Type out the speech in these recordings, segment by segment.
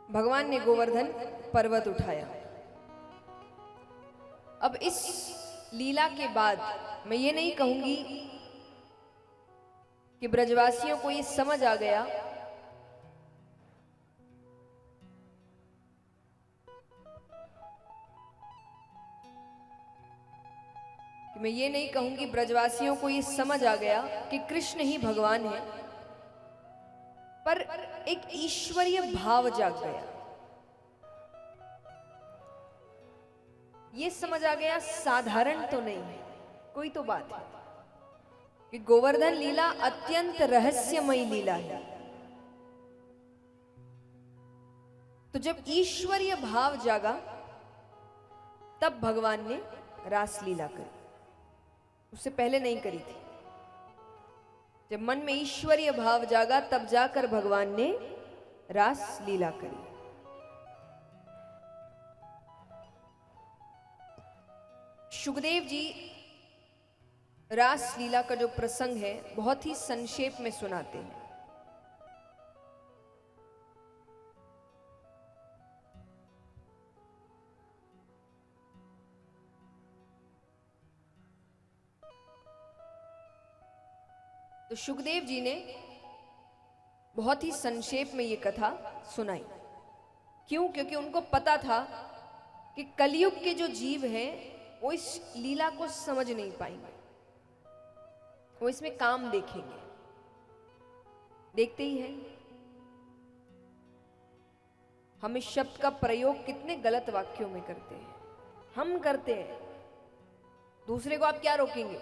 भगवान ने गोवर्धन पर्वत उठाया। अब इस लीला के बाद मैं ये नहीं कहूंगी कि ब्रजवासियों को ये समझ आ गया कि मैं ये नहीं कहूंगी ब्रजवासियों को ये समझ आ गया कि कृष्ण ही भगवान है, पर एक ईश्वरीय भाव जाग गया। ये समझ आ गया साधारण तो नहीं है, कोई तो बात है कि गोवर्धन लीला अत्यंत रहस्यमयी लीला है। तो जब ईश्वरीय भाव जागा तब भगवान ने रास लीला करी, उससे पहले नहीं करी थी। जब मन में ईश्वरीय भाव जागा तब जाकर भगवान ने रास लीला करी। शुकदेव जी रास लीला का जो प्रसंग है बहुत ही संक्षेप में सुनाते हैं। तो शुकदेव जी ने बहुत ही संक्षेप में ये कथा सुनाई। क्यों? क्योंकि उनको पता था कि कलयुग के जो जीव हैं वो इस लीला को समझ नहीं पाएंगे, वो इसमें काम देखेंगे। देखते ही हैं हम इस शब्द का प्रयोग कितने गलत वाक्यों में करते हैं। हम करते हैं, दूसरे को आप क्या रोकेंगे?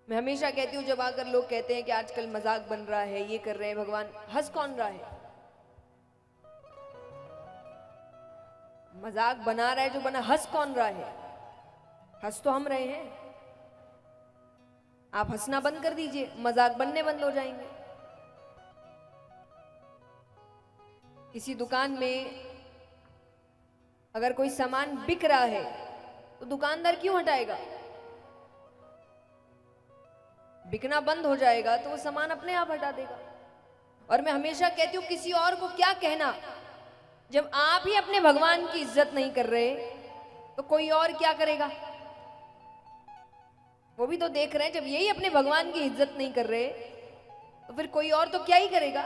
मैं हमेशा कहती हूं, जब आकर लोग कहते हैं कि आजकल मजाक बन रहा है, ये कर रहे हैं, भगवान हंस कौन रहा है? मजाक बना रहा है जो बना, हंस कौन रहा है? हंस तो हम रहे हैं। आप हंसना बंद कर दीजिए, मजाक बनने बंद हो जाएंगे। किसी दुकान में अगर कोई सामान बिक रहा है तो दुकानदार क्यों हटाएगा? बिकना बंद हो जाएगा तो वो सामान अपने आप हटा देगा। और मैं हमेशा कहती हूं, किसी और को क्या कहना, जब आप ही अपने भगवान की इज्जत नहीं कर रहे तो कोई और क्या करेगा? वो भी तो देख रहे हैं, जब यही अपने भगवान की इज्जत नहीं कर रहे तो फिर कोई और तो क्या ही करेगा।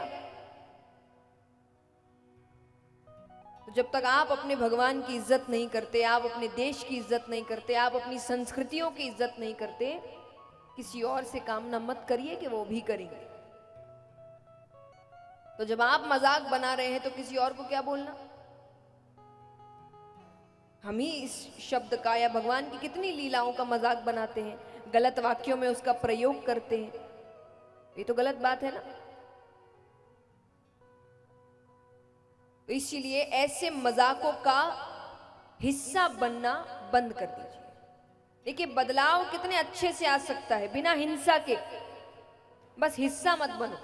तो जब तक आप अपने भगवान की इज्जत नहीं करते, आप अपने देश की इज्जत नहीं करते, आप अपनी संस्कृतियों की इज्जत नहीं करते, किसी और से कामना मत करिए कि वो भी करेंगे। तो जब आप मजाक बना रहे हैं तो किसी और को क्या बोलना? हम ही इस शब्द का या भगवान की कितनी लीलाओं का मजाक बनाते हैं, गलत वाक्यों में उसका प्रयोग करते हैं। ये तो गलत बात है ना। तो इसीलिए ऐसे मजाकों का हिस्सा बनना बंद कर दीजिए। देखिए, बदलाव कितने अच्छे से आ सकता है बिना हिंसा के। बस हिस्सा मत बनो,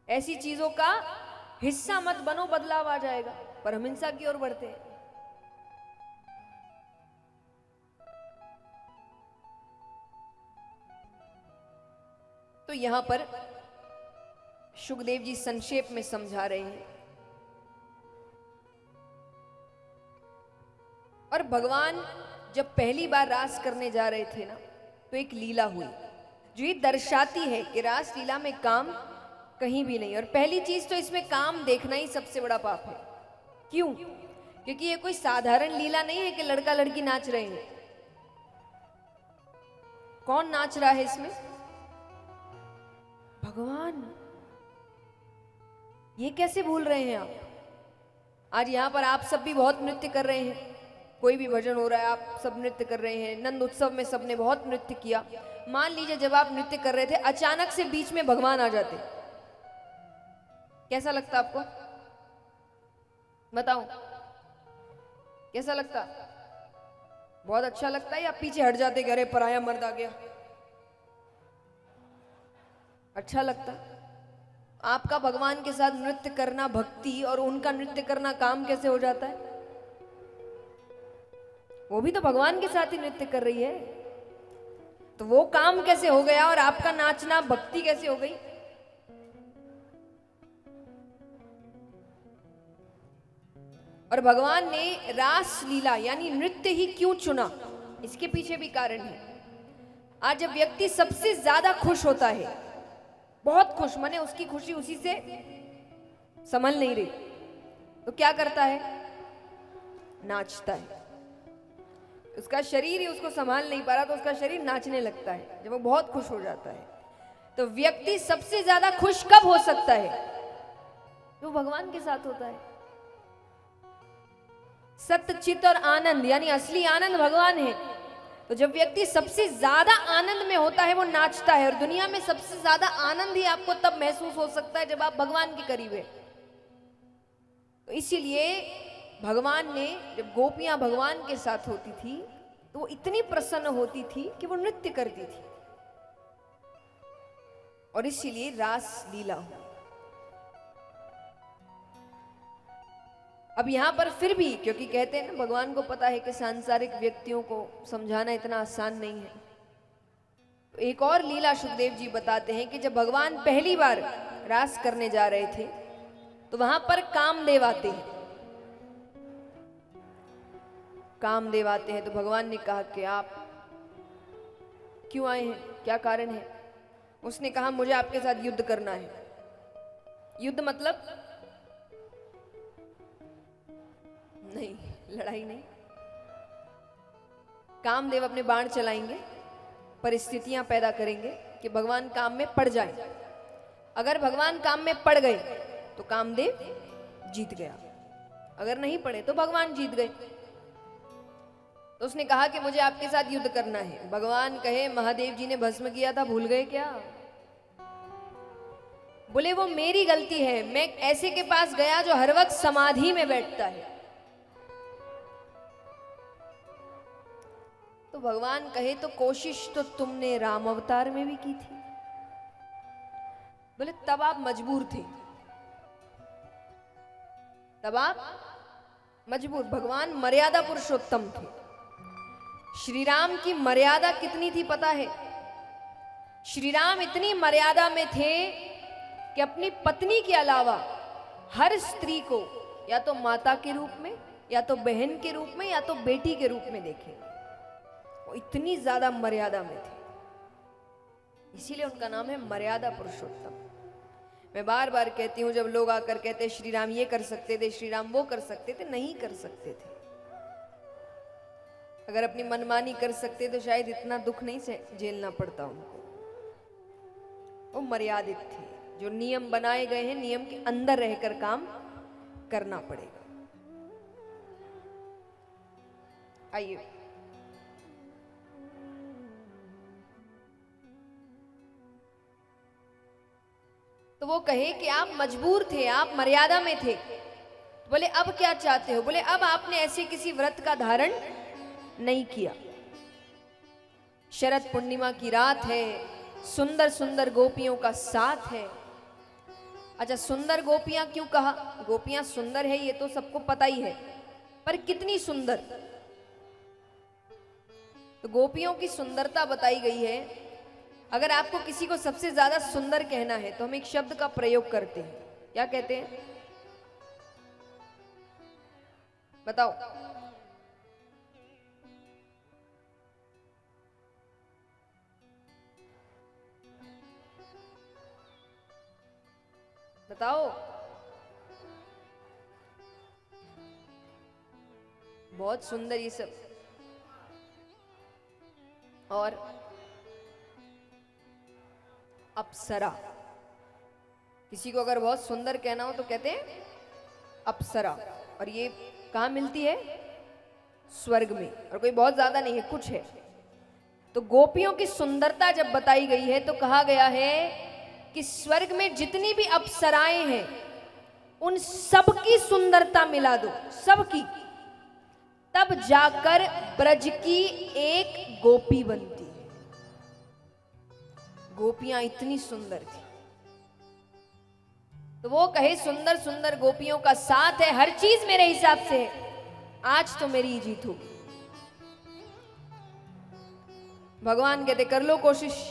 ऐसी चीजों का हिस्सा मत बनो, बदलाव आ जाएगा। पर हम हिंसा की ओर बढ़ते हैं। तो यहां पर शुकदेव जी संक्षेप में समझा रहे हैं। और भगवान जब पहली बार रास करने जा रहे थे ना, तो एक लीला हुई जो ये दर्शाती है कि रास लीला में काम कहीं भी नहीं। और पहली चीज तो इसमें काम देखना ही सबसे बड़ा पाप है। क्यों? क्योंकि ये कोई साधारण लीला नहीं है कि लड़का लड़की नाच रहे हैं। कौन नाच रहा है इसमें? भगवान। ये कैसे भूल रहे हैं आप? आज यहां पर आप सब भी बहुत नृत्य कर रहे हैं, कोई भी भजन हो रहा है आप सब नृत्य कर रहे हैं। नंद उत्सव में सबने बहुत नृत्य किया। मान लीजिए जब आप नृत्य कर रहे थे अचानक से बीच में भगवान आ जाते, कैसा लगता आपको? बताओ, कैसा लगता? बहुत अच्छा लगता है या पीछे हट जाते, घरे पराया मर्द आ गया? अच्छा लगता। आपका भगवान के साथ नृत्य करना भक्ति और उनका नृत्य करना काम कैसे हो जाता है? वो भी तो भगवान के साथ ही नृत्य कर रही है, तो वो काम कैसे हो गया और आपका नाचना भक्ति कैसे हो गई? और भगवान ने रास लीला यानी नृत्य ही क्यों चुना, इसके पीछे भी कारण है। आज जब व्यक्ति सबसे ज्यादा खुश होता है, बहुत खुश, माने उसकी खुशी उसी से संभल नहीं रही, तो क्या करता है? नाचता है। उसका शरीर ही उसको संभाल नहीं पा रहा, तो उसका शरीर नाचने लगता है जब वो बहुत खुश हो जाता है। तो व्यक्ति सबसे ज्यादा खुश कब हो सकता है? जो भगवान के साथ होता है। सत्य, चित और आनंद यानी असली आनंद भगवान है। तो जब व्यक्ति सबसे ज्यादा आनंद में होता है वो नाचता है। और दुनिया में सबसे ज्यादा आनंद ही आपको तब महसूस हो सकता है जब आप भगवान के करीब है। तो इसीलिए भगवान ने, जब गोपियां भगवान के साथ होती थी तो वो इतनी प्रसन्न होती थी कि वो नृत्य करती थी। और इसीलिए रास लीला हो। अब यहां पर फिर भी, क्योंकि कहते हैं ना भगवान को पता है कि सांसारिक व्यक्तियों को समझाना इतना आसान नहीं है, तो एक और लीला सुखदेव जी बताते हैं कि जब भगवान पहली बार रास करने जा रहे थे तो वहां पर कामदेव आते हैं। कामदेव आते हैं तो भगवान ने कहा कि आप क्यों आए हैं, क्या कारण है? उसने कहा मुझे आपके साथ युद्ध करना है। युद्ध मतलब नहीं, लड़ाई नहीं। कामदेव अपने बाण चलाएंगे, परिस्थितियां पैदा करेंगे कि भगवान काम में पड़ जाए। अगर भगवान काम में पड़ गए तो कामदेव जीत गया, अगर नहीं पड़े तो भगवान जीत गए। तो उसने कहा कि मुझे आपके साथ युद्ध करना है। भगवान कहे महादेव जी ने भस्म किया था, भूल गए क्या? बोले वो मेरी गलती है, मैं ऐसे के पास गया जो हर वक्त समाधि में बैठता है। तो भगवान कहे तो कोशिश तो तुमने राम अवतार में भी की थी। बोले तब आप मजबूर थे, तब आप मजबूर। भगवान मर्यादा पुरुषोत्तम थे। श्री राम की मर्यादा कितनी थी पता है? श्री राम इतनी मर्यादा में थे कि अपनी पत्नी के अलावा हर स्त्री को या तो माता के रूप में, या तो बहन के रूप में, या तो बेटी के रूप में देखे। वो इतनी ज्यादा मर्यादा में थे, इसीलिए उनका नाम है मर्यादा पुरुषोत्तम। मैं बार बार कहती हूं, जब लोग आकर कहते श्री राम ये कर सकते थे, श्री राम वो कर सकते थे, नहीं कर सकते थे। अगर अपनी मनमानी कर सकते तो शायद इतना दुख नहीं से झेलना पड़ता उनको। वो मर्यादित थे। जो नियम बनाए गए हैं, नियम के अंदर रहकर काम करना पड़ेगा। आइए, तो वो कहे कि आप मजबूर थे, आप मर्यादा में थे। बोले अब क्या चाहते हो? बोले अब आपने ऐसे किसी व्रत का धारण नहीं किया। शरद पूर्णिमा की रात है, सुंदर सुंदर गोपियों का साथ है। अच्छा, सुंदर गोपियां क्यों कहा? गोपियां सुंदर है ये तो सबको पता ही है, पर कितनी सुंदर? तो गोपियों की सुंदरता बताई गई है। अगर आपको किसी को सबसे ज्यादा सुंदर कहना है तो हम एक शब्द का प्रयोग करते हैं। क्या कहते हैं? बताओ। बताओ। बहुत सुंदर ये सब। और अप्सरा। किसी को अगर बहुत सुंदर कहना हो तो कहते हैं अप्सरा। और ये कहाँ मिलती है? स्वर्ग में। और कोई बहुत ज्यादा नहीं है, कुछ है। तो गोपियों की सुंदरता जब बताई गई है तो कहा गया है कि स्वर्ग में जितनी भी अप्सराएं हैं उन सबकी सुंदरता मिला दो, सबकी, तब जाकर ब्रज की एक गोपी बनती है। गोपियां इतनी सुंदर थी। तो वो कहे सुंदर सुंदर गोपियों का साथ है, हर चीज मेरे हिसाब से है, आज तो मेरी ही जीत होगी। भगवान कहते कर लो कोशिश।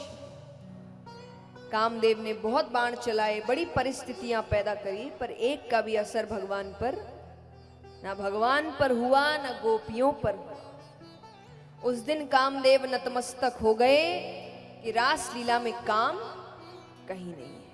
कामदेव ने बहुत बाण चलाए, बड़ी परिस्थितियां पैदा करी, पर एक का भी असर भगवान पर ना भगवान पर हुआ ना गोपियों पर हुआ। उस दिन कामदेव नतमस्तक हो गए कि रास लीला में काम कहीं नहीं है।